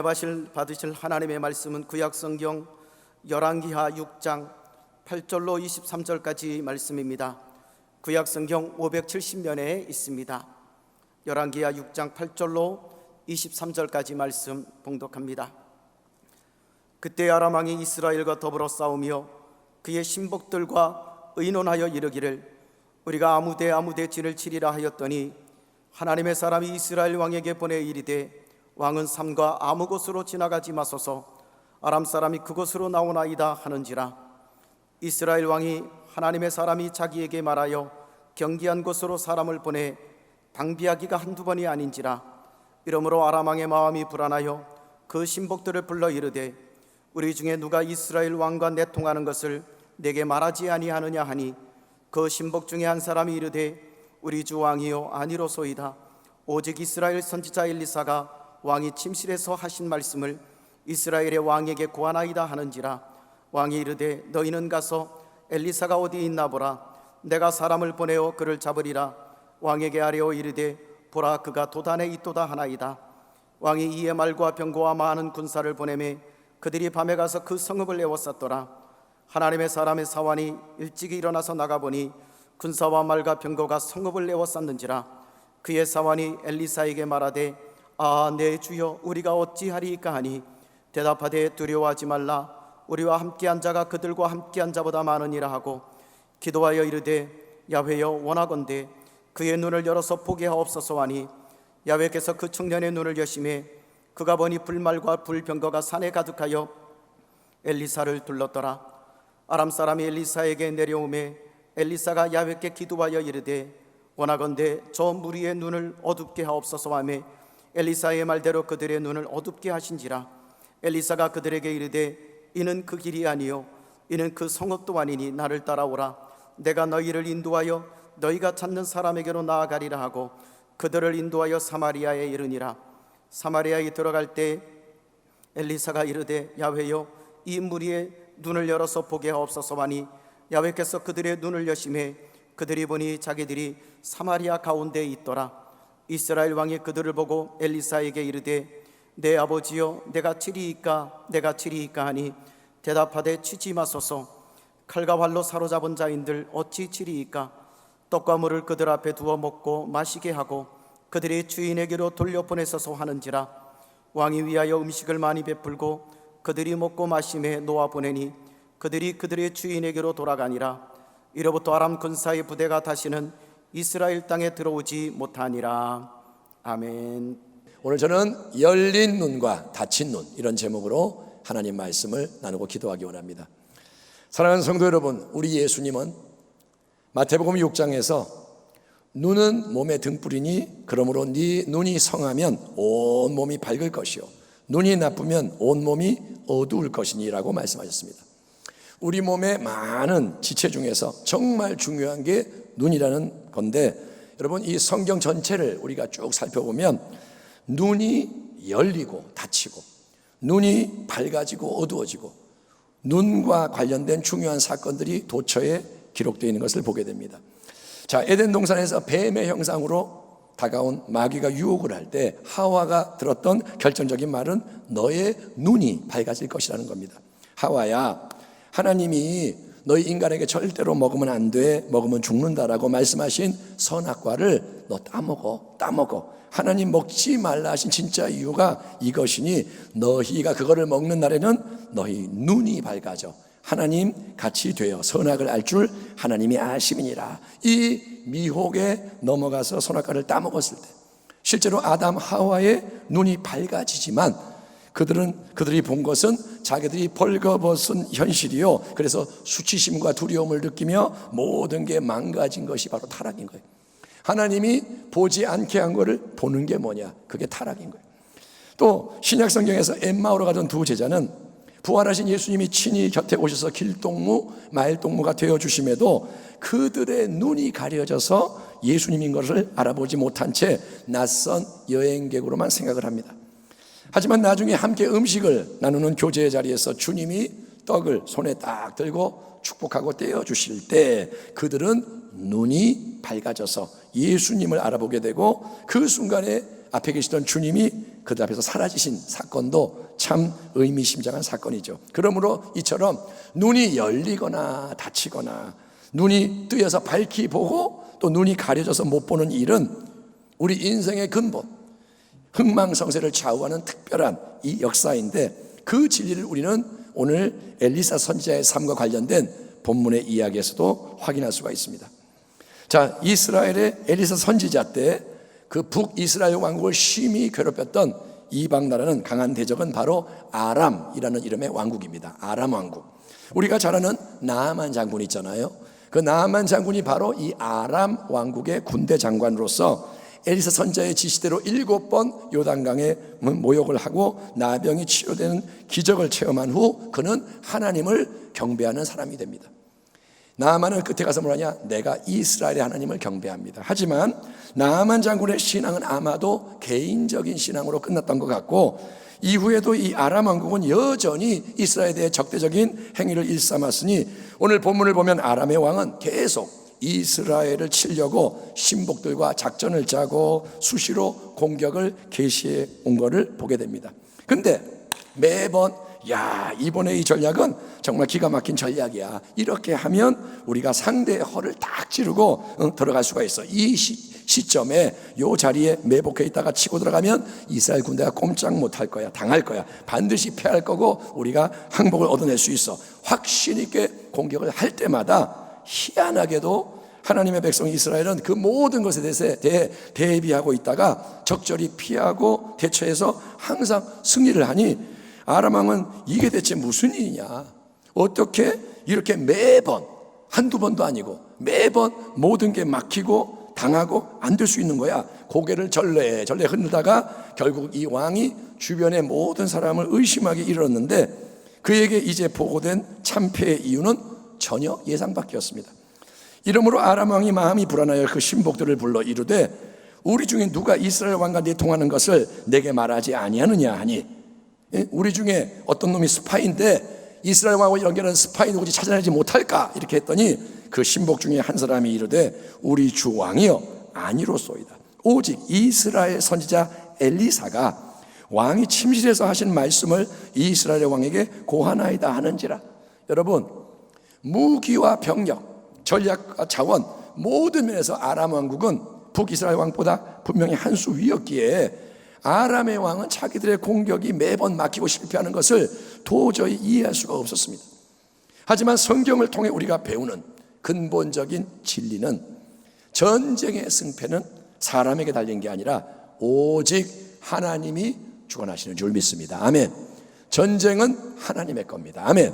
받으실 하나님의 말씀은 구약성경 열왕기하 6장 8절로 23절까지 말씀입니다. 구약성경 570면에 있습니다. 열왕기하 6장 8절로 23절까지 말씀 봉독합니다. 그때 아람 왕이 이스라엘과 더불어 싸우며 그의 신복들과 의논하여 이르기를 우리가 아무데 진을 치리라 하였더니 하나님의 사람이 이스라엘 왕에게 보내 이르되 왕은 삼가 아무 곳으로 지나가지 마소서 아람 사람이 그곳으로 나오나이다 하는지라. 이스라엘 왕이 하나님의 사람이 자기에게 말하여 경계한 곳으로 사람을 보내 방비하기가 한두 번이 아닌지라. 이러므로 아람 왕의 마음이 불안하여 그 신복들을 불러 이르되 우리 중에 누가 이스라엘 왕과 내통하는 것을 내게 말하지 아니하느냐 하니 그 신복 중에 한 사람이 이르되 우리 주 왕이요 아니로소이다. 오직 이스라엘 선지자 엘리사가 왕이 침실에서 하신 말씀을 이스라엘의 왕에게 고하나이다 하는지라. 왕이 이르되 너희는 가서 엘리사가 어디 있나 보라. 내가 사람을 보내어 그를 잡으리라. 왕에게 아뢰어 이르되 보라 그가 도단에 있도다 하나이다. 왕이 이에 말과 병거와 많은 군사를 보내매 그들이 밤에 가서 그 성읍을 에워쌌더라. 하나님의 사람의 사환이 일찍이 일어나서 나가보니 군사와 말과 병거가 성읍을 에워쌌는지라. 그의 사환이 엘리사에게 말하되 내 주여 우리가 어찌하리이까 하니 대답하되 두려워하지 말라. 우리와 함께한 자가 그들과 함께한 자보다 많으니라 하고 기도하여 이르되 야훼여 원하건대 그의 눈을 열어서 보게 하옵소서 하니 야훼께서 그 청년의 눈을 여심해 그가 보니 불말과 불병거가 산에 가득하여 엘리사를 둘렀더라. 아람 사람이 엘리사에게 내려오매 엘리사가 야훼께 기도하여 이르되 원하건대 저 무리의 눈을 어둡게 하옵소서 하며 엘리사의 말대로 그들의 눈을 어둡게 하신지라. 엘리사가 그들에게 이르되 이는 그 길이 아니요 이는 그 성읍도 아니니 나를 따라오라. 내가 너희를 인도하여 너희가 찾는 사람에게로 나아가리라 하고 그들을 인도하여 사마리아에 이르니라. 사마리아에 들어갈 때 엘리사가 이르되 야훼여 이 무리의 눈을 열어서 보게 하옵소서 하니 야훼께서 그들의 눈을 여심해 그들이 보니 자기들이 사마리아 가운데에 있더라. 이스라엘 왕이 그들을 보고 엘리사에게 이르되 내 아버지여 내가 치리이까 하니 대답하되 치지 마소서. 칼과 활로 사로잡은 자인들 어찌 치리이까. 떡과 물을 그들 앞에 두어 먹고 마시게 하고 그들이 주인에게로 돌려보내소서 하는지라. 왕이 위하여 음식을 많이 베풀고 그들이 먹고 마심에 놓아 보내니 그들이 그들의 주인에게로 돌아가니라. 이로부터 아람 군사의 부대가 다시는 이스라엘 땅에 들어오지 못하니라. 아멘. 오늘 저는 열린 눈과 닫힌 눈, 이런 제목으로 하나님 말씀을 나누고 기도하기 원합니다. 사랑하는 성도 여러분, 우리 예수님은 마태복음 6장에서 눈은 몸의 등불이니 그러므로 네 눈이 성하면 온 몸이 밝을 것이요 눈이 나쁘면 온 몸이 어두울 것이니 라고 말씀하셨습니다. 우리 몸의 많은 지체 중에서 정말 중요한 게 눈이라는 건데, 여러분 이 성경 전체를 우리가 쭉 살펴보면 눈이 열리고 닫히고 눈이 밝아지고 어두워지고 눈과 관련된 중요한 사건들이 도처에 기록되어 있는 것을 보게 됩니다. 자, 에덴 동산에서 뱀의 형상으로 다가온 마귀가 유혹을 할 때 하와가 들었던 결정적인 말은 너의 눈이 밝아질 것이라는 겁니다. 하와야, 하나님이 너희 인간에게 절대로 먹으면 안 돼, 먹으면 죽는다라고 말씀하신 선악과를 너 따먹어. 하나님 먹지 말라 하신 진짜 이유가 이것이니 너희가 그거를 먹는 날에는 너희 눈이 밝아져 하나님 같이 되어 선악을 알 줄 하나님이 아심이니라. 이 미혹에 넘어가서 선악과를 따먹었을 때 실제로 아담 하와의 눈이 밝아지지만 그들이 본 것은 자기들이 벌거벗은 현실이요, 그래서 수치심과 두려움을 느끼며 모든 게 망가진 것이 바로 타락인 거예요. 하나님이 보지 않게 한 거를 보는 게 뭐냐? 그게 타락인 거예요. 또 신약 성경에서 엠마오로 가던 두 제자는 부활하신 예수님이 친히 곁에 오셔서 길동무, 마일동무가 되어주심에도 그들의 눈이 가려져서 예수님인 것을 알아보지 못한 채 낯선 여행객으로만 생각을 합니다. 하지만 나중에 함께 음식을 나누는 교제의 자리에서 주님이 떡을 손에 딱 들고 축복하고 떼어주실 때 그들은 눈이 밝아져서 예수님을 알아보게 되고 그 순간에 앞에 계시던 주님이 그들 앞에서 사라지신 사건도 참 의미심장한 사건이죠. 그러므로 이처럼 눈이 열리거나 닫히거나 눈이 뜨여서 밝히 보고 또 눈이 가려져서 못 보는 일은 우리 인생의 근본, 흥망성쇠를 좌우하는 특별한 이 역사인데, 그 진리를 우리는 오늘 엘리사 선지자의 삶과 관련된 본문의 이야기에서도 확인할 수가 있습니다. 자, 이스라엘의 엘리사 선지자 때 그 북이스라엘 왕국을 심히 괴롭혔던 이방 나라는 강한 대적은 바로 아람이라는 이름의 왕국입니다. 아람 왕국. 우리가 잘 아는 나아만 장군 있잖아요. 그 나아만 장군이 바로 이 아람 왕국의 군대 장관으로서 엘리사 선지자의 지시대로 7번 요단강에 모욕을 하고 나병이 치료되는 기적을 체험한 후 그는 하나님을 경배하는 사람이 됩니다. 나아만은 끝에 가서 뭐라냐? 내가 이스라엘의 하나님을 경배합니다. 하지만 나아만 장군의 신앙은 아마도 개인적인 신앙으로 끝났던 것 같고, 이후에도 이 아람 왕국은 여전히 이스라엘에 대해 적대적인 행위를 일삼았으니 오늘 본문을 보면 아람의 왕은 계속 이스라엘을 치려고 신복들과 작전을 짜고 수시로 공격을 개시해 온 것을 보게 됩니다. 근데 매번 이번에 이 전략은 정말 기가 막힌 전략이야, 이렇게 하면 우리가 상대의 허를 딱 찌르고 들어갈 수가 있어. 이 시점에 이 자리에 매복해 있다가 치고 들어가면 이스라엘 군대가 꼼짝 못할 거야, 당할 거야, 반드시 패할 거고 우리가 항복을 얻어낼 수 있어. 확신 있게 공격을 할 때마다 희한하게도 하나님의 백성 이스라엘은 그 모든 것에 대해 대비하고 있다가 적절히 피하고 대처해서 항상 승리를 하니, 아람 왕은 이게 대체 무슨 일이냐, 어떻게 이렇게 매번 한두 번도 아니고 매번 모든 게 막히고 당하고 안 될 수 있는 거야. 고개를 절레 흔들다가 결국 이 왕이 주변의 모든 사람을 의심하게 이르렀는데, 그에게 이제 보고된 참패의 이유는 전혀 예상 밖이었습니다. 이러므로 아람 왕이 마음이 불안하여 그 신복들을 불러 이르되, 우리 중에 누가 이스라엘 왕과 내통하는 것을 내게 말하지 아니하느냐 하니, 우리 중에 어떤 놈이 스파이인데 이스라엘 왕하고 연결하는 스파이 누구지 찾아내지 못할까, 이렇게 했더니 그 신복 중에 한 사람이 이르되, 우리 주 왕이여 아니로소이다. 오직 이스라엘 선지자 엘리사가 왕이 침실에서 하신 말씀을 이스라엘 왕에게 고하나이다 하는지라. 여러분, 무기와 병력, 전략과 자원, 모든 면에서 아람 왕국은 북이스라엘 왕보다 분명히 한 수 위였기에 아람의 왕은 자기들의 공격이 매번 막히고 실패하는 것을 도저히 이해할 수가 없었습니다. 하지만 성경을 통해 우리가 배우는 근본적인 진리는, 전쟁의 승패는 사람에게 달린 게 아니라 오직 하나님이 주관하시는 줄 믿습니다. 아멘. 전쟁은 하나님의 겁니다. 아멘.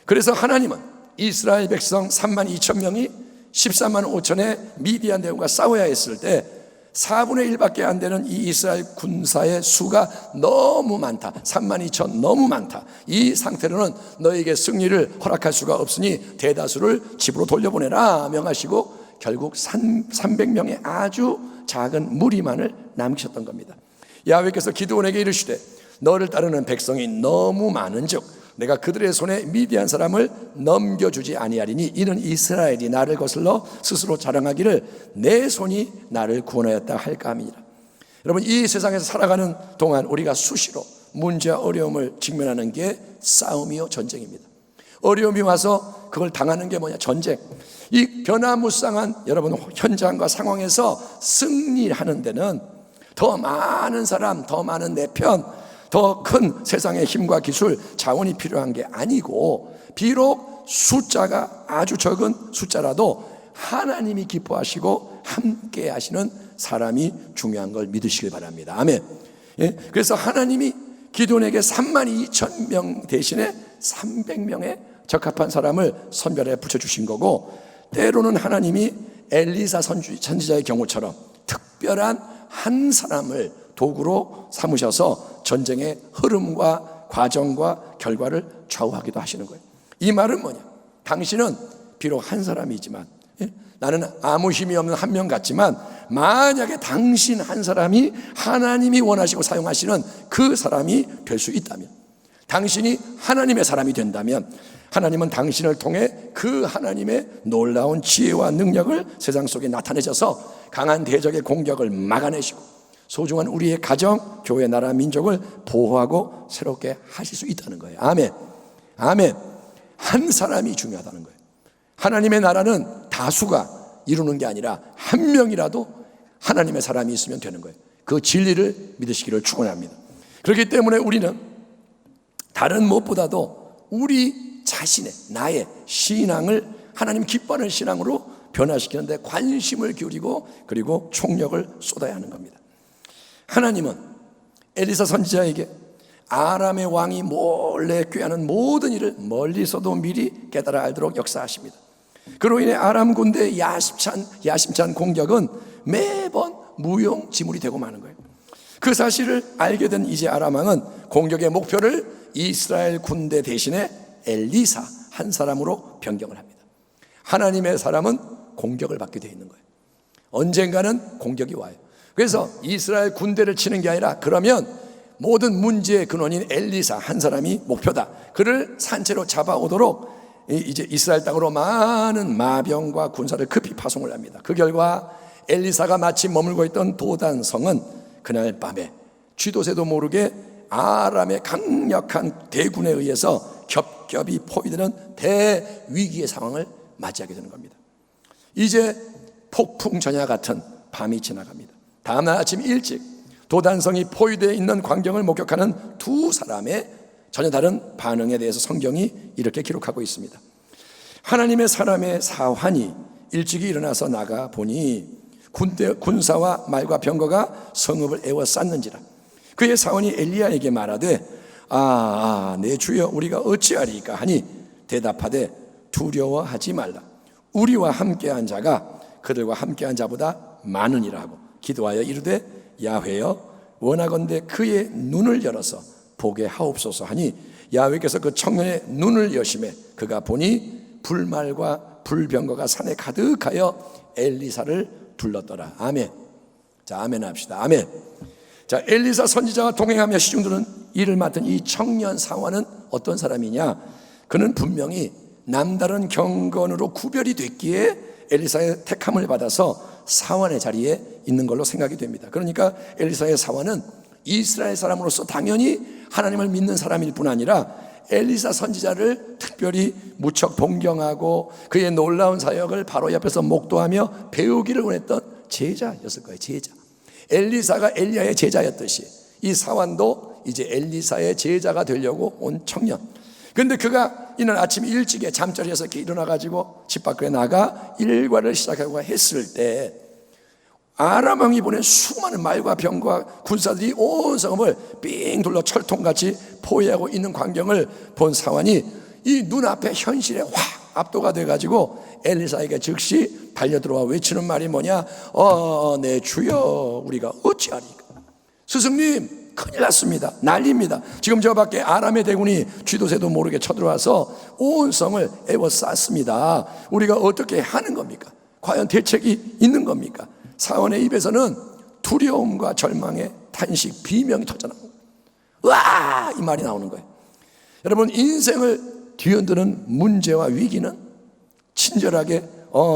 그래서 하나님은 이스라엘 백성 32,000명이 14만 5천의 미디안 대군과 싸워야 했을 때 4분의 1밖에 안 되는 이 이스라엘 군사의 수가 너무 많다, 32,000 너무 많다, 이 상태로는 너에게 승리를 허락할 수가 없으니 대다수를 집으로 돌려보내라 명하시고 결국 300명의 아주 작은 무리만을 남기셨던 겁니다. 야훼께서 기드온에게 이르시되, 너를 따르는 백성이 너무 많은즉 내가 그들의 손에 미디안 사람을 넘겨주지 아니하리니, 이는 이스라엘이 나를 거슬러 스스로 자랑하기를 내 손이 나를 구원하였다 할까 함이니라. 여러분, 이 세상에서 살아가는 동안 우리가 수시로 문제와 어려움을 직면하는 게 싸움이요 전쟁입니다. 어려움이 와서 그걸 당하는 게 뭐냐? 전쟁. 이 변화무쌍한 여러분 현장과 상황에서 승리하는 데는 더 많은 사람, 더 많은 내 편, 더 큰 세상의 힘과 기술, 자원이 필요한 게 아니고, 비록 숫자가 아주 적은 숫자라도 하나님이 기뻐하시고 함께 하시는 사람이 중요한 걸 믿으시길 바랍니다. 아멘. 그래서 하나님이 기드온에게 32,000명 대신에 300명의 적합한 사람을 선별해 붙여주신 거고, 때로는 하나님이 엘리사 선지자의 경우처럼 특별한 한 사람을 도구로 삼으셔서 전쟁의 흐름과 과정과 결과를 좌우하기도 하시는 거예요. 이 말은 뭐냐? 당신은 비록 한 사람이지만, 나는 아무 힘이 없는 한 명 같지만, 만약에 당신 한 사람이 하나님이 원하시고 사용하시는 그 사람이 될 수 있다면, 당신이 하나님의 사람이 된다면, 하나님은 당신을 통해 그 하나님의 놀라운 지혜와 능력을 세상 속에 나타내셔서 강한 대적의 공격을 막아내시고 소중한 우리의 가정, 교회, 나라, 민족을 보호하고 새롭게 하실 수 있다는 거예요. 아멘. 아멘. 한 사람이 중요하다는 거예요. 하나님의 나라는 다수가 이루는 게 아니라 한 명이라도 하나님의 사람이 있으면 되는 거예요. 그 진리를 믿으시기를 축원합니다. 그렇기 때문에 우리는 다른 무엇보다도 우리 자신의 나의 신앙을 하나님 기뻐하는 신앙으로 변화시키는데 관심을 기울이고 그리고 총력을 쏟아야 하는 겁니다. 하나님은 엘리사 선지자에게 아람의 왕이 몰래 꾀하는 모든 일을 멀리서도 미리 깨달아 알도록 역사하십니다. 그로 인해 아람 군대의 야심찬 공격은 매번 무용지물이 되고 마는 거예요. 그 사실을 알게 된 이제 아람 왕은 공격의 목표를 이스라엘 군대 대신에 엘리사 한 사람으로 변경을 합니다. 하나님의 사람은 공격을 받게 되어 있는 거예요. 언젠가는 공격이 와요. 그래서 이스라엘 군대를 치는 게 아니라 그러면 모든 문제의 근원인 엘리사 한 사람이 목표다. 그를 산채로 잡아오도록 이제 이스라엘 땅으로 많은 마병과 군사를 급히 파송을 합니다. 그 결과 엘리사가 마침 머물고 있던 도단성은 그날 밤에 쥐도새도 모르게 아람의 강력한 대군에 의해서 겹겹이 포위되는 대위기의 상황을 맞이하게 되는 겁니다. 이제 폭풍 전야 같은 밤이 지나갑니다. 다음날 아침 일찍 도단성이 포위되어 있는 광경을 목격하는 두 사람의 전혀 다른 반응에 대해서 성경이 이렇게 기록하고 있습니다. 하나님의 사람의 사환이 일찍이 일어나서 나가 보니 군사와 말과 병거가 성읍을 에워쌌는지라. 그의 사원이 엘리야에게 말하되 내 주여 우리가 어찌하리까 하니 대답하되 두려워하지 말라. 우리와 함께한 자가 그들과 함께한 자보다 많으니라 하고 기도하여 이르되 야훼여 원하건대 그의 눈을 열어서 보게 하옵소서 하니 야훼께서 그 청년의 눈을 여심해 그가 보니 불말과 불병거가 산에 가득하여 엘리사를 둘렀더라. 아멘. 자, 아멘 합시다. 아멘. 자, 엘리사 선지자와 동행하며 시중들은 일을 맡은 이 청년 사원은 어떤 사람이냐? 그는 분명히 남다른 경건으로 구별이 됐기에 엘리사의 택함을 받아서 사원의 자리에 있는 걸로 생각이 됩니다. 그러니까 엘리사의 사원은 이스라엘 사람으로서 당연히 하나님을 믿는 사람일 뿐 아니라 엘리사 선지자를 특별히 무척 동경하고 그의 놀라운 사역을 바로 옆에서 목도하며 배우기를 원했던 제자였을 거예요. 제자. 엘리사가 엘리야의 제자였듯이 이 사환도 이제 엘리사의 제자가 되려고 온 청년. 그런데 그가 이날 아침 일찍에 잠자리에서 이렇게 일어나가지고 집 밖에 나가 일과를 시작하고 했을 때 아람 왕이 보낸 수많은 말과 병과 군사들이 온 성읍을 삥 둘러 철통같이 포위하고 있는 광경을 본 사환이 이 눈앞의 현실에 확 압도가 돼가지고 엘리사에게 즉시 달려들어와 외치는 말이 뭐냐? 내 주여 우리가 어찌하리까? 스승님 큰일 났습니다. 난리입니다. 지금 저 밖에 아람의 대군이 쥐도새도 모르게 쳐들어와서 온 성을 에워쌌습니다. 우리가 어떻게 하는 겁니까? 과연 대책이 있는 겁니까? 사원의 입에서는 두려움과 절망의 탄식, 비명이 터져나오고 와! 이 말이 나오는 거예요. 여러분, 인생을 뒤흔드는 문제와 위기는 친절하게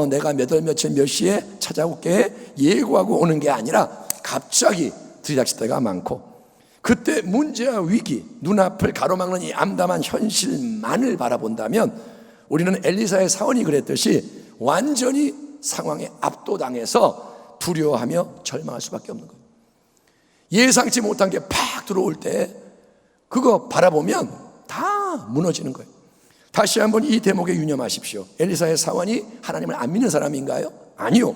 내가 몇 월 며칠 몇 시에 찾아올게 예고하고 오는 게 아니라 갑자기 들이닥칠 때가 많고, 그때 문제와 위기, 눈앞을 가로막는 이 암담한 현실만을 바라본다면 우리는 엘리사의 사원이 그랬듯이 완전히 상황에 압도당해서 두려워하며 절망할 수밖에 없는 거예요. 예상치 못한 게 팍 들어올 때 그거 바라보면 다 무너지는 거예요. 다시 한번 이 대목에 유념하십시오. 엘리사의 사원이 하나님을 안 믿는 사람인가요? 아니요.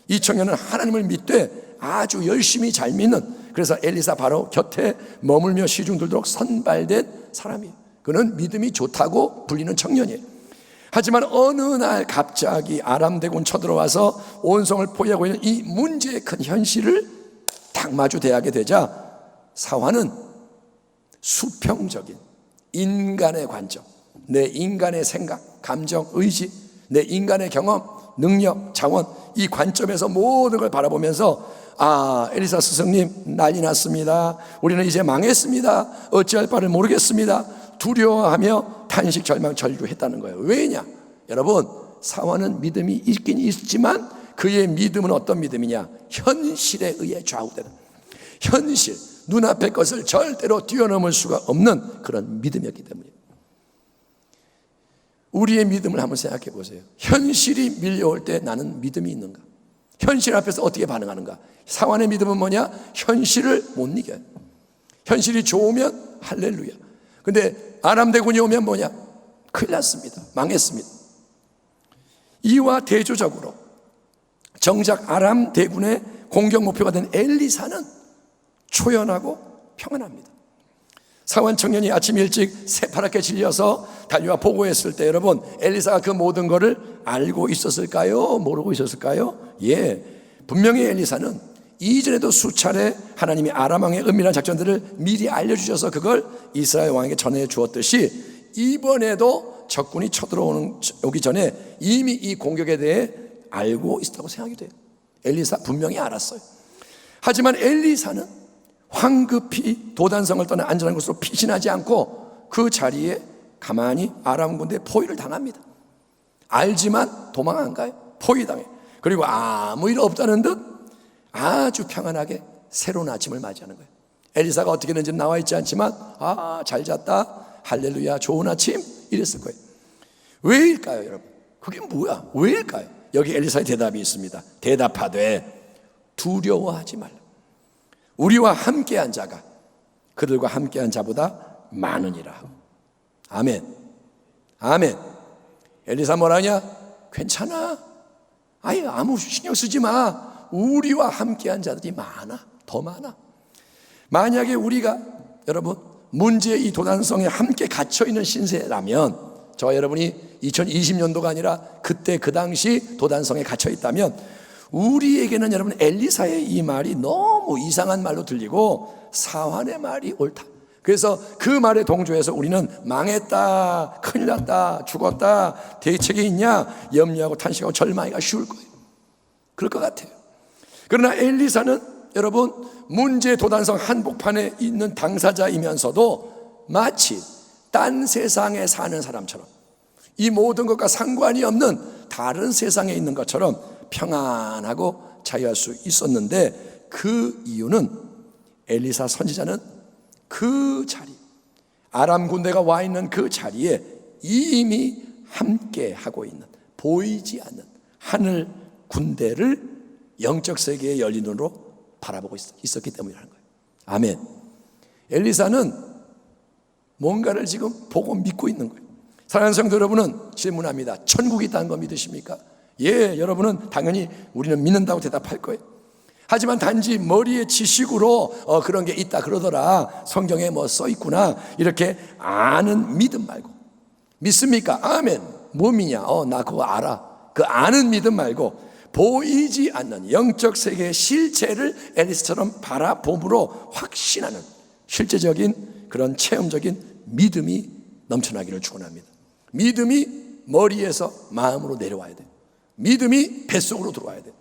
이 청년은 하나님을 믿되 아주 열심히 잘 믿는, 그래서 엘리사 바로 곁에 머물며 시중 들도록 선발된 사람이에요. 그는 믿음이 좋다고 불리는 청년이에요. 하지만 어느 날 갑자기 아람 대군 쳐들어와서 온 성을 포위하고 있는 이 문제의 큰 현실을 딱 마주 대하게 되자 사환은 수평적인 인간의 관점, 내 인간의 생각, 감정, 의지, 내 인간의 경험, 능력, 자원, 이 관점에서 모든 걸 바라보면서 엘리사 스승님 난리 났습니다. 우리는 이제 망했습니다. 어찌할 바를 모르겠습니다. 두려워하며 탄식, 절망, 절규했다는 거예요. 왜냐? 여러분, 사환은 믿음이 있긴 있지만 그의 믿음은 어떤 믿음이냐? 현실에 의해 좌우되는, 현실, 눈앞의 것을 절대로 뛰어넘을 수가 없는 그런 믿음이었기 때문이에요. 우리의 믿음을 한번 생각해 보세요. 현실이 밀려올 때 나는 믿음이 있는가? 현실 앞에서 어떻게 반응하는가? 상환의 믿음은 뭐냐? 현실을 못 이겨요. 현실이 좋으면 할렐루야. 근데 아람 대군이 오면 뭐냐? 큰일 났습니다. 망했습니다. 이와 대조적으로 정작 아람 대군의 공격 목표가 된 엘리사는 초연하고 평안합니다. 사원 청년이 아침 일찍 새파랗게 질려서 달려와 보고했을 때 여러분, 엘리사가 그 모든 것을 알고 있었을까요? 모르고 있었을까요? 예, 분명히 엘리사는 이전에도 수차례 하나님이 아람 왕의 은밀한 작전들을 미리 알려주셔서 그걸 이스라엘 왕에게 전해 주었듯이 이번에도 적군이 쳐들어오기 전에 이미 이 공격에 대해 알고 있었다고 생각이 돼요. 엘리사 분명히 알았어요. 하지만 엘리사는 황급히 도단성을 떠나 안전한 곳으로 피신하지 않고 그 자리에 가만히 아람 군대에 포위를 당합니다. 알지만 도망 안 가요. 포위당해. 그리고 아무 일 없다는 듯 아주 평안하게 새로운 아침을 맞이하는 거예요. 엘리사가 어떻게 했는지 나와 있지 않지만 잘 잤다, 할렐루야, 좋은 아침 이랬을 거예요. 왜일까요, 여러분? 그게 뭐야? 왜일까요? 여기 엘리사의 대답이 있습니다. 대답하되 두려워하지 말라. 우리와 함께한 자가 그들과 함께한 자보다 많으니라. 아멘. 아멘. 엘리사 뭐라냐? 괜찮아. 아예 아무 신경 쓰지 마. 우리와 함께한 자들이 많아. 더 많아. 만약에 우리가 여러분 문제의 이 도단성에 함께 갇혀있는 신세라면, 저와 여러분이 2020년도가 아니라 그때 그 당시 도단성에 갇혀있다면 우리에게는 여러분 엘리사의 이 말이 너무 이상한 말로 들리고 사환의 말이 옳다. 그래서 그 말에 동조해서 우리는 망했다, 큰일 났다, 죽었다, 대책이 있냐 염려하고 탄식하고 절망하기가 쉬울 거예요. 그럴 것 같아요. 그러나 엘리사는 여러분 문제 도단성 한복판에 있는 당사자이면서도 마치 딴 세상에 사는 사람처럼 이 모든 것과 상관이 없는 다른 세상에 있는 것처럼 평안하고 자유할 수 있었는데, 그 이유는 엘리사 선지자는 그 자리, 아람 군대가 와 있는 그 자리에 이미 함께 하고 있는 보이지 않는 하늘 군대를 영적 세계의 열린 눈으로 바라보고 있었기 때문이라는 거예요. 아멘. 엘리사는 뭔가를 지금 보고 믿고 있는 거예요. 사랑하는 성도 여러분은 질문합니다. 천국이 있다는 거 믿으십니까? 예, 여러분은 당연히 우리는 믿는다고 대답할 거예요. 하지만 단지 머리에 지식으로 그런 게 있다 그러더라, 성경에 뭐 써 있구나, 이렇게 아는 믿음 말고, 믿습니까? 아멘. 뭐 믿냐? 나 그거 알아. 그 아는 믿음 말고 보이지 않는 영적 세계의 실체를 엘리사처럼 바라봄으로 확신하는 실제적인 그런 체험적인 믿음이 넘쳐나기를 축원합니다. 믿음이 머리에서 마음으로 내려와야 돼요. 믿음이 뱃속으로 들어와야 돼요.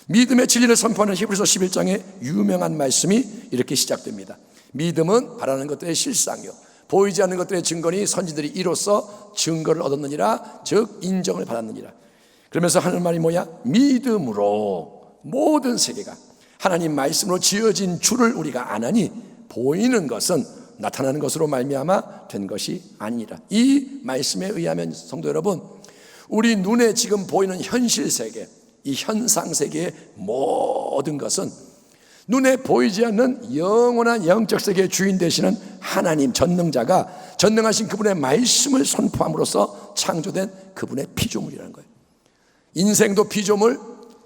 믿음의 진리를 선포하는 히브리서 11장의 유명한 말씀이 이렇게 시작됩니다. 믿음은 바라는 것들의 실상이요 보이지 않는 것들의 증거니 선지들이 이로써 증거를 얻었느니라, 즉 인정을 받았느니라. 그러면서 하는 말이 뭐야? 믿음으로 모든 세계가 하나님 말씀으로 지어진 줄을 우리가 아나니 보이는 것은 나타나는 것으로 말미암아 된 것이 아니라. 이 말씀에 의하면 성도 여러분, 우리 눈에 지금 보이는 현실 세계, 이 현상 세계의 모든 것은 눈에 보이지 않는 영원한 영적 세계의 주인 되시는 하나님 전능자가 전능하신 그분의 말씀을 선포함으로써 창조된 그분의 피조물이라는 거예요. 인생도 피조물,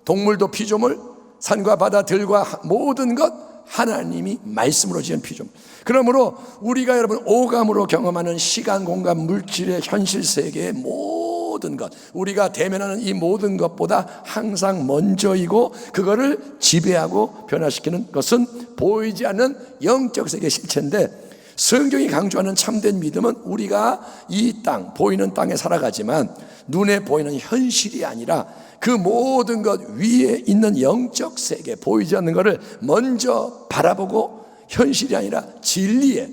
동물도 피조물, 산과 바다, 들과 모든 것 하나님이 말씀으로 지은 피조물. 그러므로 우리가 여러분 오감으로 경험하는 시간, 공간, 물질의 현실 세계의 모든 것, 우리가 대면하는 이 모든 것보다 항상 먼저이고 그거를 지배하고 변화시키는 것은 보이지 않는 영적 세계의 실체인데, 성경이 강조하는 참된 믿음은 우리가 이 땅, 보이는 땅에 살아가지만 눈에 보이는 현실이 아니라 그 모든 것 위에 있는 영적 세계, 보이지 않는 것을 먼저 바라보고 현실이 아니라 진리에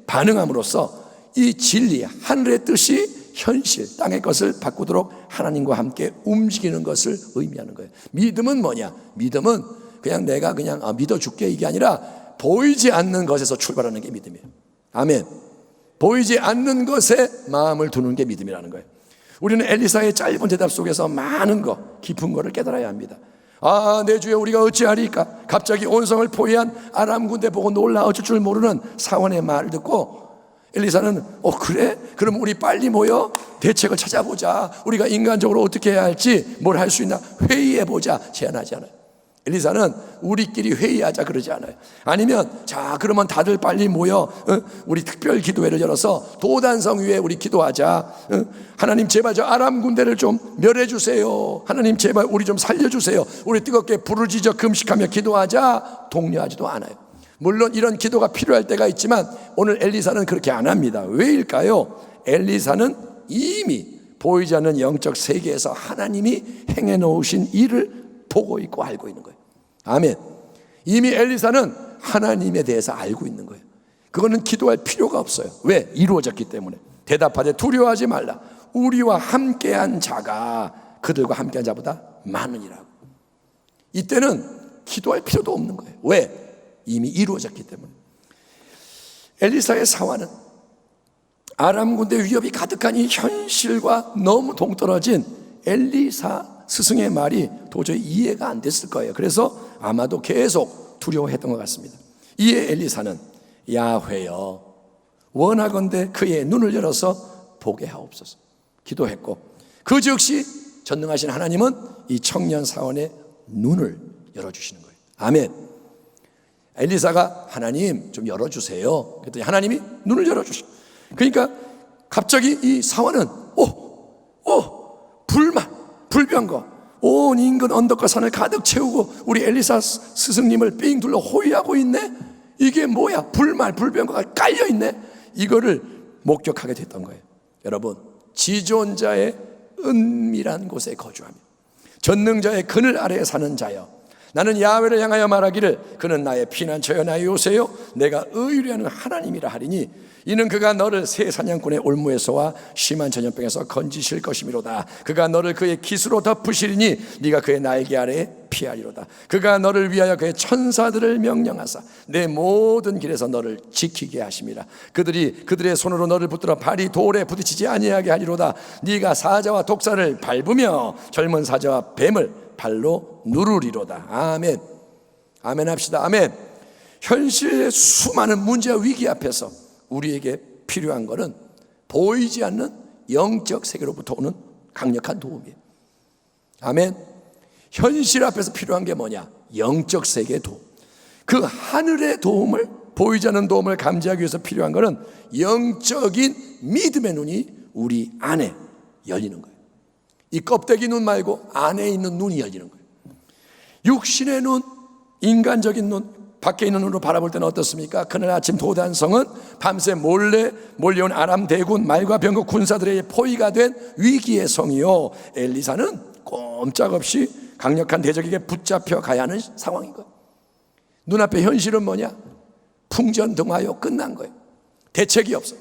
반응함으로써 이 진리, 하늘의 뜻이 현실, 땅의 것을 바꾸도록 하나님과 함께 움직이는 것을 의미하는 거예요. 믿음은 뭐냐? 믿음은 그냥 내가 그냥 믿어줄게 이게 아니라 보이지 않는 것에서 출발하는 게 믿음이에요. 아멘. 보이지 않는 것에 마음을 두는 게 믿음이라는 거예요. 우리는 엘리사의 짧은 대답 속에서 많은 거, 깊은 거를 깨달아야 합니다. 내 주여 우리가 어찌하리까? 갑자기 온성을 포위한 아람 군대 보고 놀라 어쩔 줄 모르는 사원의 말을 듣고 엘리사는 그래? 그럼 우리 빨리 모여 대책을 찾아보자. 우리가 인간적으로 어떻게 해야 할지 뭘 할 수 있나 회의해보자 제안하지 않아요. 엘리사는 우리끼리 회의하자 그러지 않아요. 아니면 자 그러면 다들 빨리 모여 우리 특별 기도회를 열어서 도단성 위에 우리 기도하자. 하나님 제발 저 아람 군대를 좀 멸해 주세요. 하나님 제발 우리 좀 살려주세요. 우리 뜨겁게 부르짖어 금식하며 기도하자. 독려하지도 않아요. 물론 이런 기도가 필요할 때가 있지만 오늘 엘리사는 그렇게 안 합니다. 왜일까요? 엘리사는 이미 보이지 않는 영적 세계에서 하나님이 행해 놓으신 일을 보고 있고 알고 있는 거예요. 아멘. 이미 엘리사는 하나님에 대해서 알고 있는 거예요. 그거는 기도할 필요가 없어요. 왜? 이루어졌기 때문에. 대답하되 두려워하지 말라. 우리와 함께한 자가 그들과 함께한 자보다 많으니라고. 이때는 기도할 필요도 없는 거예요. 왜? 이미 이루어졌기 때문에. 엘리사의 사화는 아람 군대 위협이 가득한 이 현실과 너무 동떨어진 엘리사 스승의 말이 도저히 이해가 안 됐을 거예요. 그래서 아마도 계속 두려워했던 것 같습니다. 이에 엘리사는 야훼여 원하건대 그의 눈을 열어서 보게 하옵소서 기도했고 그 즉시 전능하신 하나님은 이 청년 사원의 눈을 열어주시는 거예요. 아멘. 엘리사가 하나님 좀 열어주세요. 그랬더니 하나님이 눈을 열어주시고 그러니까 갑자기 이 사원은 불병거 온 인근 언덕과 산을 가득 채우고 우리 엘리사 스승님을 삥 둘러 호위하고 있네. 이게 뭐야? 불병거가 깔려있네. 이거를 목격하게 됐던 거예요. 여러분 지존자의 은밀한 곳에 거주하며 전능자의 그늘 아래에 사는 자여 나는 야훼를 향하여 말하기를 그는 나의 피난처여 나의 요새요 내가 의뢰 하는 하나님이라 하리니 이는 그가 너를 새 사냥꾼의 올무에서와 심한 전염병에서 건지실 것이미로다. 그가 너를 그의 깃으로 덮으시리니 네가 그의 날개 아래에 피하리로다. 그가 너를 위하여 그의 천사들을 명령하사 내 모든 길에서 너를 지키게 하심이라. 그들의 손으로 너를 붙들어 발이 돌에 부딪히지 아니하게 하리로다. 네가 사자와 독사를 밟으며 젊은 사자와 뱀을 발로 누르리로다. 아멘. 아멘 합시다. 아멘. 현실의 수많은 문제와 위기 앞에서 우리에게 필요한 것은 보이지 않는 영적 세계로부터 오는 강력한 도움이에요. 아멘. 현실 앞에서 필요한 게 뭐냐? 영적 세계의 도움. 그 하늘의 도움을 보이지 않는 도움을 감지하기 위해서 필요한 것은 영적인 믿음의 눈이 우리 안에 열리는 거예요. 이 껍데기 눈 말고 안에 있는 눈이 열리는 거예요. 육신의 눈, 인간적인 눈, 밖에 있는 눈으로 바라볼 때는 어떻습니까? 그날 아침 도단성은 밤새 몰래 몰려온 아람 대군 말과 병거 군사들에게 포위가 된 위기의 성이요 엘리사는 꼼짝없이 강력한 대적에게 붙잡혀 가야 하는 상황인 거예요. 눈앞의 현실은 뭐냐? 풍전등화요 끝난 거예요. 대책이 없어.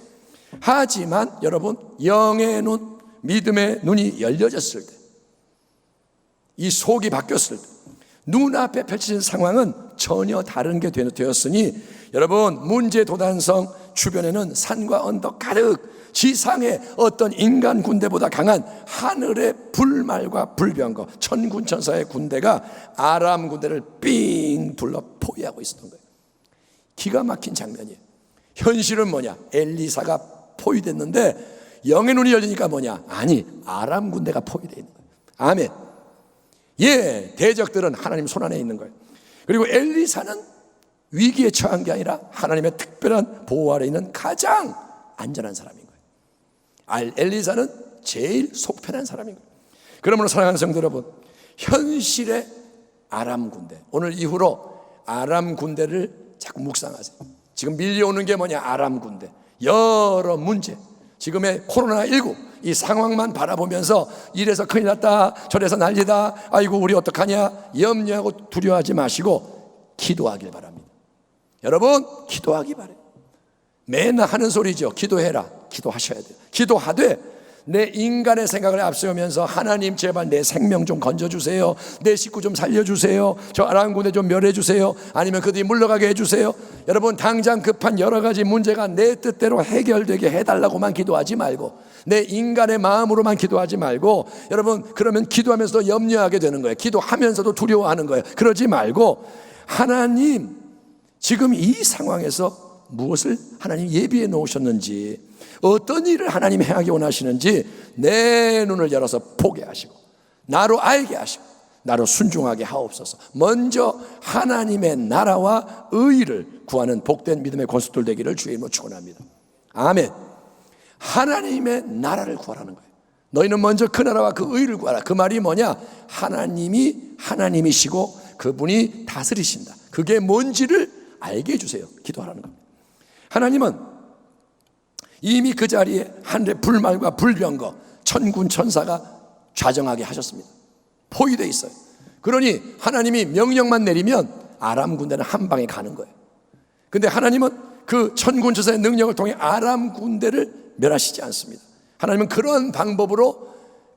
하지만 여러분 영의 눈, 믿음의 눈이 열려졌을 때, 이 속이 바뀌었을 때 눈앞에 펼쳐진 상황은 전혀 다른 게 되었으니 여러분 문제 도단성 주변에는 산과 언덕 가득 지상의 어떤 인간 군대보다 강한 하늘의 불말과 불병거 천군천사의 군대가 아람 군대를 삥 둘러 포위하고 있었던 거예요. 기가 막힌 장면이에요. 현실은 뭐냐? 엘리사가 포위됐는데 영의 눈이 열리니까 뭐냐? 아니 아람 군대가 포위되어 있는 거예요. 아멘. 예, 대적들은 하나님 손안에 있는 거예요. 그리고 엘리사는 위기에 처한 게 아니라 하나님의 특별한 보호 아래 있는 가장 안전한 사람인 거예요. 엘리사는 제일 속편한 사람인 거예요. 그러므로 사랑하는 성도 여러분, 현실의 아람 군대, 오늘 이후로 아람 군대를 자꾸 묵상하세요. 지금 밀려오는 게 뭐냐? 아람 군대. 여러 문제, 지금의 코로나19 이 상황만 바라보면서 이래서 큰일 났다, 저래서 난리다, 아이고 우리 어떡하냐 염려하고 두려워하지 마시고 기도하길 바랍니다. 여러분 기도하기 바래요. 맨날 하는 소리죠. 기도해라. 기도하셔야 돼요. 기도하되 내 인간의 생각을 앞세우면서 하나님 제발 내 생명 좀 건져주세요, 내 식구 좀 살려주세요, 저 아람 군대 좀 멸해주세요, 아니면 그들이 물러가게 해주세요. 여러분, 당장 급한 여러 가지 문제가 내 뜻대로 해결되게 해달라고만 기도하지 말고, 내 인간의 마음으로만 기도하지 말고, 여러분, 그러면 기도하면서도 염려하게 되는 거예요. 기도하면서도 두려워하는 거예요. 그러지 말고, 하나님 지금 이 상황에서 무엇을 하나님 예비해 놓으셨는지, 어떤 일을 하나님 행하기 원하시는지 내 눈을 열어서 보게 하시고, 나로 알게 하시고, 나로 순종하게 하옵소서. 먼저 하나님의 나라와 의를 구하는 복된 믿음의 권속들 되기를 주의 이름으로 축원합니다. 아멘. 하나님의 나라를 구하라는 거예요. 너희는 먼저 그 나라와 그 의를 구하라. 그 말이 뭐냐? 하나님이 하나님이시고 그분이 다스리신다. 그게 뭔지를 알게 해주세요. 기도하라는 겁니다. 하나님은 이미 그 자리에 하늘의 불말과 불병거, 천군 천사가 좌정하게 하셨습니다. 포위되어 있어요. 그러니 하나님이 명령만 내리면 아람 군대는 한 방에 가는 거예요. 근데 하나님은 그 천군 천사의 능력을 통해 아람 군대를 멸하시지 않습니다. 하나님은 그런 방법으로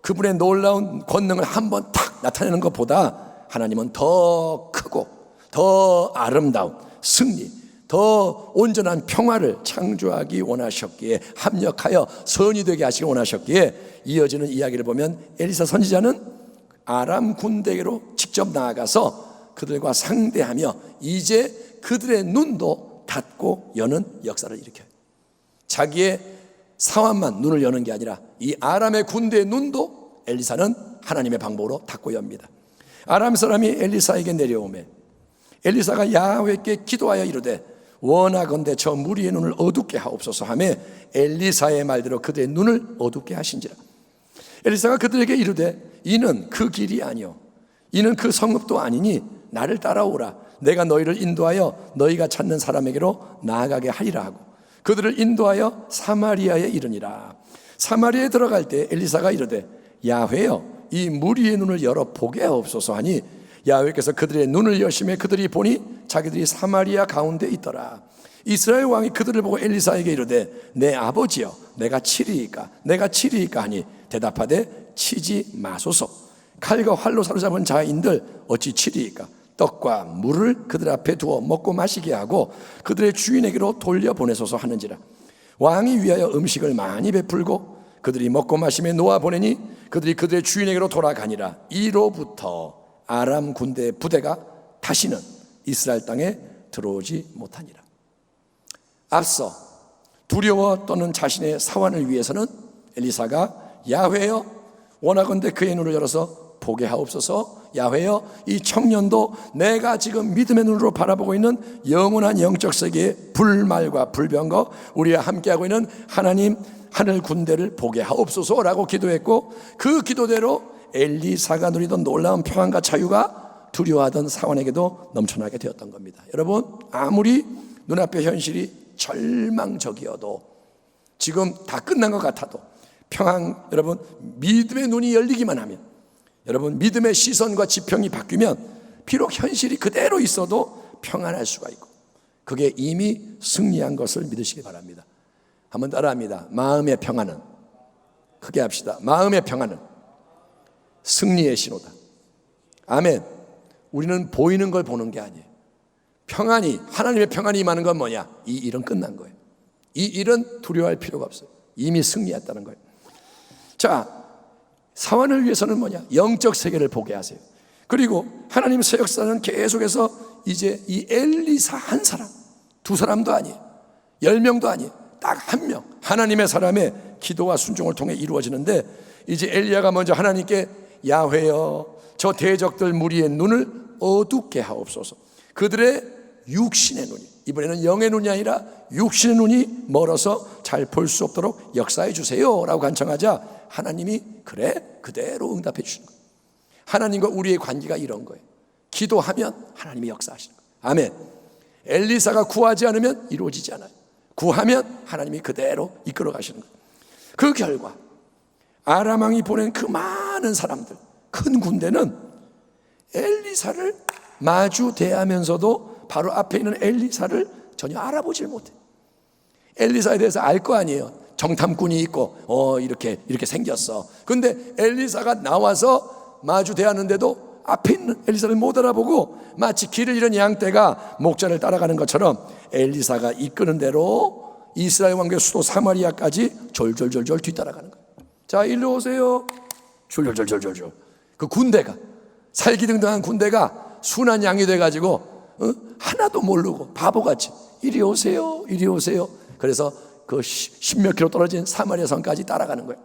그분의 놀라운 권능을 한번 탁 나타내는 것보다 하나님은 더 크고 더 아름다운 승리, 더 온전한 평화를 창조하기 원하셨기에, 합력하여 선이 되게 하시기 원하셨기에, 이어지는 이야기를 보면 엘리사 선지자는 아람 군대로 직접 나아가서 그들과 상대하며 이제 그들의 눈도 닫고 여는 역사를 일으켜요. 자기의 사환만 눈을 여는 게 아니라 이 아람의 군대의 눈도 엘리사는 하나님의 방법으로 닫고 엽니다. 아람 사람이 엘리사에게 내려오매 엘리사가 야훼께 기도하여 이르되 원하건대 저 무리의 눈을 어둡게 하옵소서 하며 엘리사의 말대로 그들의 눈을 어둡게 하신지라. 엘리사가 그들에게 이르되 이는 그 길이 아니요 이는 그 성읍도 아니니 나를 따라오라. 내가 너희를 인도하여 너희가 찾는 사람에게로 나아가게 하리라 하고 그들을 인도하여 사마리아에 이르니라. 사마리아에 들어갈 때 엘리사가 이르되 야훼여 이 무리의 눈을 열어 보게 하옵소서 하니 야훼께서 그들의 눈을 여심해 그들이 보니 자기들이 사마리아 가운데 있더라. 이스라엘 왕이 그들을 보고 엘리사에게 이르되 내 아버지여 내가 치리이까 하니 대답하되 치지 마소서. 칼과 활로 사로잡은 자인들 어찌 치리이까. 떡과 물을 그들 앞에 두어 먹고 마시게 하고 그들의 주인에게로 돌려보내소서 하는지라. 왕이 위하여 음식을 많이 베풀고 그들이 먹고 마시며 놓아 보내니 그들이 그들의 주인에게로 돌아가니라. 이로부터 아람 군대의 부대가 다시는 이스라엘 땅에 들어오지 못하니라. 앞서 두려워 떠는 자신의 사환을 위해서는 엘리사가 야훼여 원하건대 그의 눈을 열어서 보게 하옵소서. 야훼여 이 청년도 내가 지금 믿음의 눈으로 바라보고 있는 영원한 영적 세계의 불말과 불병거 우리와 함께하고 있는 하나님 하늘 군대를 보게 하옵소서라고 기도했고, 그 기도대로 엘리사가 누리던 놀라운 평안과 자유가 두려워하던 사환에게도 넘쳐나게 되었던 겁니다. 여러분, 아무리 눈앞의 현실이 절망적이어도 지금 다 끝난 것 같아도 평안, 여러분 믿음의 눈이 열리기만 하면, 여러분 믿음의 시선과 지평이 바뀌면 비록 현실이 그대로 있어도 평안할 수가 있고 그게 이미 승리한 것을 믿으시기 바랍니다. 한번 따라합니다. 마음의 평안은, 크게 합시다. 마음의 평안은 승리의 신호다. 아멘. 우리는 보이는 걸 보는 게 아니에요. 평안이, 하나님의 평안이 임하는 건 뭐냐? 이 일은 끝난 거예요. 이 일은 두려워할 필요가 없어요. 이미 승리했다는 거예요. 자, 사환을 위해서는 뭐냐? 영적 세계를 보게 하세요. 그리고 하나님 새 역사는 계속해서 이제 이 엘리사 한 사람, 두 사람도 아니에요, 10명도 아니에요, 딱 한 명, 하나님의 사람의 기도와 순종을 통해 이루어지는데, 이제 엘리야가 먼저 하나님께 야훼여 저 대적들 무리의 눈을 어둡게 하옵소서. 그들의 육신의 눈이, 이번에는 영의 눈이 아니라 육신의 눈이 멀어서 잘 볼 수 없도록 역사해 주세요 라고 간청하자 하나님이 그래, 그대로 응답해 주시는 거예요. 하나님과 우리의 관계가 이런 거예요. 기도하면 하나님이 역사하시는 거예요. 아멘. 엘리사가 구하지 않으면 이루어지지 않아요. 구하면 하나님이 그대로 이끌어 가시는 거예요. 그 결과 아람 왕이 보낸 그 많은 사람들, 큰 군대는 엘리사를 마주 대하면서도 바로 앞에 있는 엘리사를 전혀 알아보질 못해. 엘리사에 대해서 알 거 아니에요. 정탐꾼이 있고 이렇게 생겼어. 근데 엘리사가 나와서 마주 대하는데도 앞에 있는 엘리사를 못 알아보고 마치 길을 잃은 양떼가 목자를 따라가는 것처럼 엘리사가 이끄는 대로 이스라엘 왕국의 수도 사마리아까지 졸졸졸졸 뒤따라가는 거예요. 자, 일로 오세요. 졸졸졸졸졸. 그 군대가, 살기등등한 군대가 순한 양이 돼가지고 하나도 모르고 바보같이 이리 오세요, 이리 오세요. 그래서 그 십몇 킬로 떨어진 사마리아 성까지 따라가는 거예요.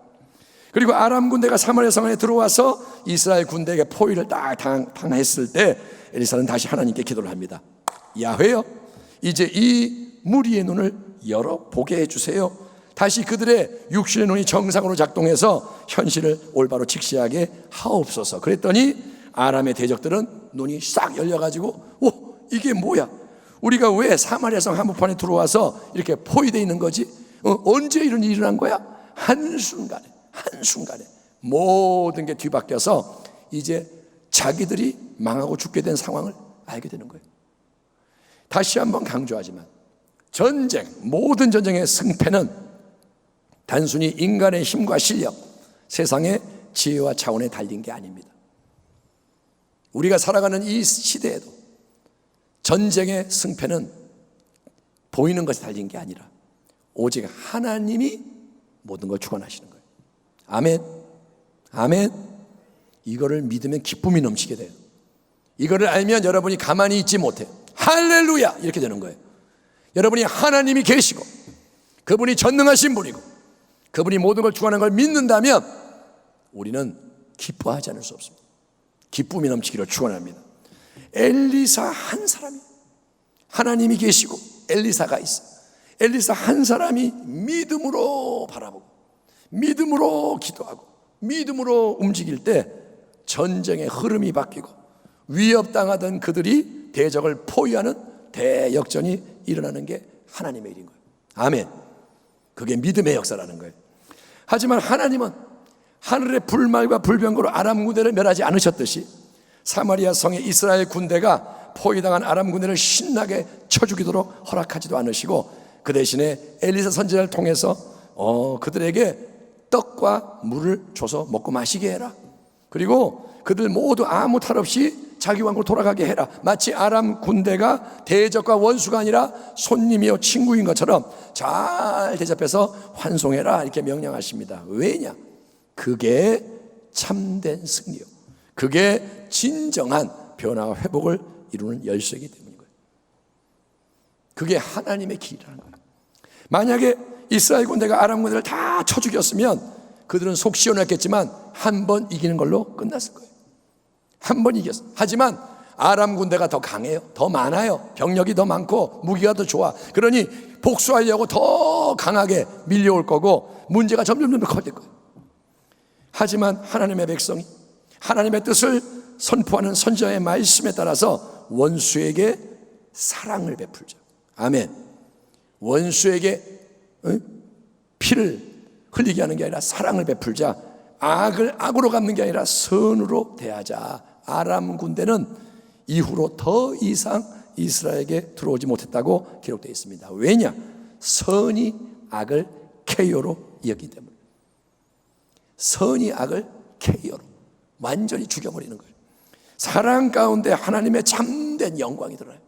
그리고 아람 군대가 사마리아 성 안에 들어와서 이스라엘 군대에게 포위를 딱 당했을 때 엘리사는 다시 하나님께 기도를 합니다. 야훼여, 이제 이 무리의 눈을 열어 보게 해주세요. 다시 그들의 육신의 눈이 정상으로 작동해서 현실을 올바로 직시하게 하옵소서. 그랬더니 아람의 대적들은 눈이 싹 열려가지고 이게 뭐야? 우리가 왜 사마리아 성 한복판에 들어와서 이렇게 포위되어 있는 거지? 언제 이런 일이 일어난 거야? 한순간에 모든 게 뒤바뀌어서 이제 자기들이 망하고 죽게 된 상황을 알게 되는 거예요. 다시 한번 강조하지만 모든 전쟁의 승패는 단순히 인간의 힘과 실력, 세상의 지혜와 차원에 달린 게 아닙니다. 우리가 살아가는 이 시대에도 전쟁의 승패는 보이는 것에 달린 게 아니라 오직 하나님이 모든 걸 주관하시는 거예요. 아멘. 아멘. 이거를 믿으면 기쁨이 넘치게 돼요. 이거를 알면 여러분이 가만히 있지 못해요. 할렐루야! 이렇게 되는 거예요. 여러분이 하나님이 계시고 그분이 전능하신 분이고 그분이 모든 걸 주관하는 걸 믿는다면 우리는 기뻐하지 않을 수 없습니다. 기쁨이 넘치기를 축원합니다. 엘리사 한 사람이, 하나님이 계시고 엘리사가 있어. 엘리사 한 사람이 믿음으로 바라보고 믿음으로 기도하고 믿음으로 움직일 때 전쟁의 흐름이 바뀌고 위협당하던 그들이 대적을 포위하는 대역전이 일어나는 게 하나님의 일인 거예요. 아멘. 그게 믿음의 역사라는 거예요. 하지만 하나님은 하늘의 불말과 불병거로 아람 군대를 멸하지 않으셨듯이 사마리아 성의 이스라엘 군대가 포위당한 아람 군대를 신나게 쳐 죽이도록 허락하지도 않으시고 그 대신에 엘리사 선지자를 통해서 그들에게 떡과 물을 줘서 먹고 마시게 해라. 그리고 그들 모두 아무 탈 없이 자기 왕국으로 돌아가게 해라. 마치 아람 군대가 대적과 원수가 아니라 손님이요 친구인 것처럼 잘 대접해서 환송해라 이렇게 명령하십니다. 왜냐? 그게 참된 승리요, 그게 진정한 변화와 회복을 이루는 열쇠이기 때문인 거예요. 그게 하나님의 길이라는 거예요. 만약에 이스라엘 군대가 아람 군대를 다 쳐 죽였으면 그들은 속 시원했겠지만 한 번 이기는 걸로 끝났을 거예요. 한 번 이겼어. 하지만 아람 군대가 더 강해요. 더 많아요. 병력이 더 많고 무기가 더 좋아. 그러니 복수하려고 더 강하게 밀려올 거고 문제가 점점 커질 거예요. 하지만 하나님의 백성이 하나님의 뜻을 선포하는 선지자의 말씀에 따라서 원수에게 사랑을 베풀자. 아멘. 원수에게 피를 흘리게 하는 게 아니라 사랑을 베풀자. 악을 악으로 갚는 게 아니라 선으로 대하자. 아람 군대는 이후로 더 이상 이스라엘에게 들어오지 못했다고 기록되어 있습니다. 왜냐? 선이 악을 KO로 이었기 때문에. 선이 악을 KO로 완전히 죽여버리는 거예요. 사랑 가운데 하나님의 참된 영광이 드러나요.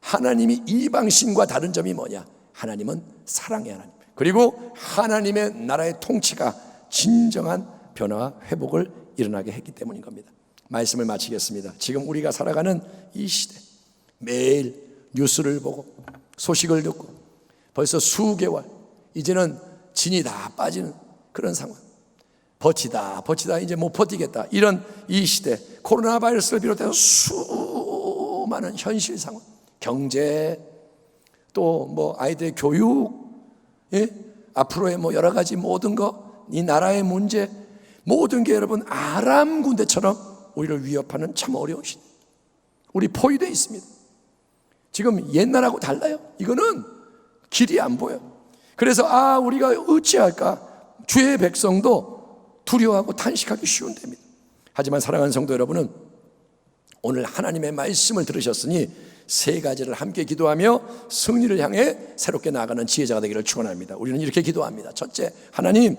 하나님이 이방신과 다른 점이 뭐냐? 하나님은 사랑의 하나님, 그리고 하나님의 나라의 통치가 진정한 변화와 회복을 일어나게 했기 때문인 겁니다. 말씀을 마치겠습니다. 지금 우리가 살아가는 이 시대, 매일 뉴스를 보고 소식을 듣고 벌써 수개월, 이제는 진이 다 빠지는 그런 상황. 버티다 이제 못 버티겠다, 이런 이 시대, 코로나 바이러스를 비롯해서 수많은 현실 상황, 경제, 또 뭐 아이들의 교육, 앞으로의 뭐 여러 가지 모든 것, 이 나라의 문제, 모든 게 여러분 아람 군대처럼 우리를 위협하는 참 어려운 시대. 우리 포위되어 있습니다. 지금 옛날하고 달라요. 이거는 길이 안 보여. 그래서 우리가 어찌할까? 주의 백성도 두려워하고 탄식하기 쉬운 데입니다. 하지만 사랑하는 성도 여러분은 오늘 하나님의 말씀을 들으셨으니 세 가지를 함께 기도하며 승리를 향해 새롭게 나아가는 지혜자가 되기를 축원합니다. 우리는 이렇게 기도합니다. 첫째, 하나님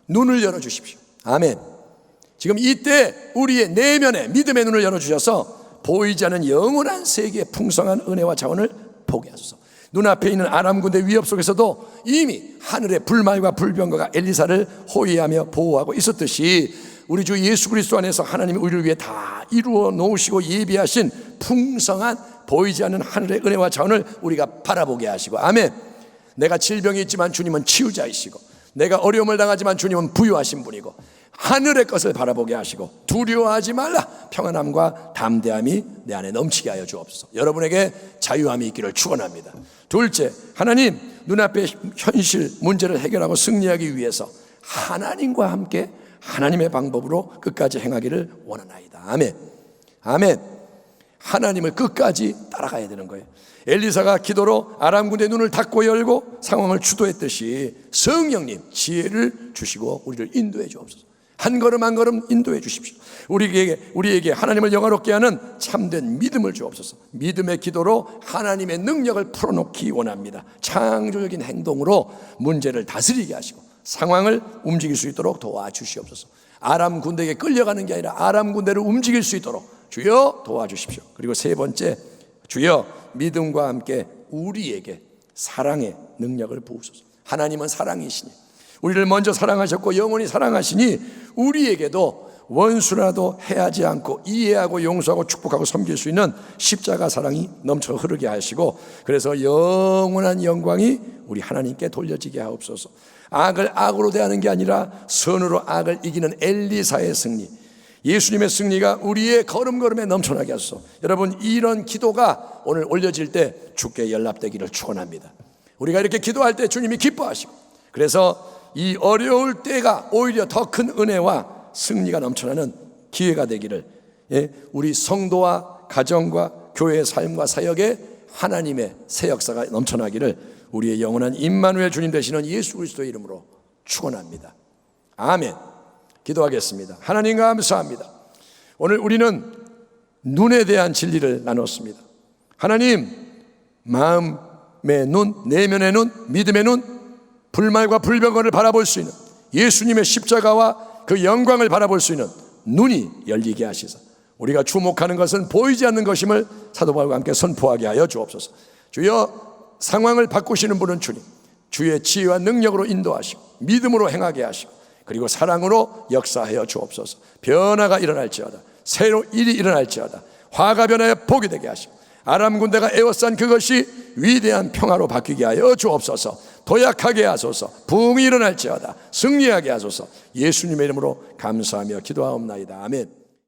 눈을 열어주십시오. 아멘. 지금 이때 우리의 내면에 믿음의 눈을 열어주셔서 보이지 않는 영원한 세계의 풍성한 은혜와 자원을 보게 하소서. 눈앞에 있는 아람 군대 위협 속에서도 이미 하늘의 불말과 불병거가 엘리사를 호위하며 보호하고 있었듯이 우리 주 예수 그리스도 안에서 하나님이 우리를 위해 다 이루어 놓으시고 예비하신 풍성한 보이지 않는 하늘의 은혜와 자원을 우리가 바라보게 하시고, 아멘. 내가 질병이 있지만 주님은 치유자이시고, 내가 어려움을 당하지만 주님은 부유하신 분이고, 하늘의 것을 바라보게 하시고 두려워하지 말라, 평안함과 담대함이 내 안에 넘치게 하여 주옵소서. 여러분에게 자유함이 있기를 축원합니다. 둘째, 하나님 눈앞의 현실 문제를 해결하고 승리하기 위해서 하나님과 함께 하나님의 방법으로 끝까지 행하기를 원하나이다. 아멘. 아멘. 하나님을 끝까지 따라가야 되는 거예요. 엘리사가 기도로 아람 군대의 눈을 닫고 열고 상황을 주도했듯이 성령님 지혜를 주시고 우리를 인도해 주옵소서. 한 걸음 한 걸음 인도해 주십시오. 우리에게 하나님을 영화롭게 하는 참된 믿음을 주옵소서. 믿음의 기도로 하나님의 능력을 풀어놓기 원합니다. 창조적인 행동으로 문제를 다스리게 하시고 상황을 움직일 수 있도록 도와주시옵소서. 아람 군대에게 끌려가는 게 아니라 아람 군대를 움직일 수 있도록 주여 도와주십시오. 그리고 세 번째, 주여 믿음과 함께 우리에게 사랑의 능력을 부으소서. 하나님은 사랑이시니 우리를 먼저 사랑하셨고 영원히 사랑하시니 우리에게도 원수라도 해하지 않고 이해하고 용서하고 축복하고 섬길 수 있는 십자가 사랑이 넘쳐 흐르게 하시고, 그래서 영원한 영광이 우리 하나님께 돌려지게 하옵소서. 악을 악으로 대하는 게 아니라 선으로 악을 이기는 엘리사의 승리, 예수님의 승리가 우리의 걸음걸음에 넘쳐나게 하소서. 여러분, 이런 기도가 오늘 올려질 때 주께 연락되기를 축원합니다. 우리가 이렇게 기도할 때 주님이 기뻐하시고, 그래서 이 어려울 때가 오히려 더 큰 은혜와 승리가 넘쳐나는 기회가 되기를, 우리 성도와 가정과 교회의 삶과 사역에 하나님의 새 역사가 넘쳐나기를 우리의 영원한 임마누엘 주님 되시는 예수 그리스도의 이름으로 축원합니다. 아멘. 기도하겠습니다. 하나님 감사합니다. 오늘 우리는 눈에 대한 진리를 나눴습니다. 하나님, 마음의 눈, 내면의 눈, 믿음의 눈, 불말과 불병거를 바라볼 수 있는 예수님의 십자가와 그 영광을 바라볼 수 있는 눈이 열리게 하시사 우리가 주목하는 것은 보이지 않는 것임을 사도 바울과 함께 선포하게 하여 주옵소서. 주여, 상황을 바꾸시는 분은 주님, 주의 지혜와 능력으로 인도하시고 믿음으로 행하게 하시고 그리고 사랑으로 역사하여 주옵소서. 변화가 일어날지어다, 새로 일이 일어날지어다, 화가 변하여 복이 되게 하시고 아람 군대가 에워싼 그것이 위대한 평화로 바뀌게 하여 주옵소서. 도약하게 하소서. 부흥이 일어날지어다, 승리하게 하소서. 예수님의 이름으로 감사하며 기도하옵나이다. 아멘.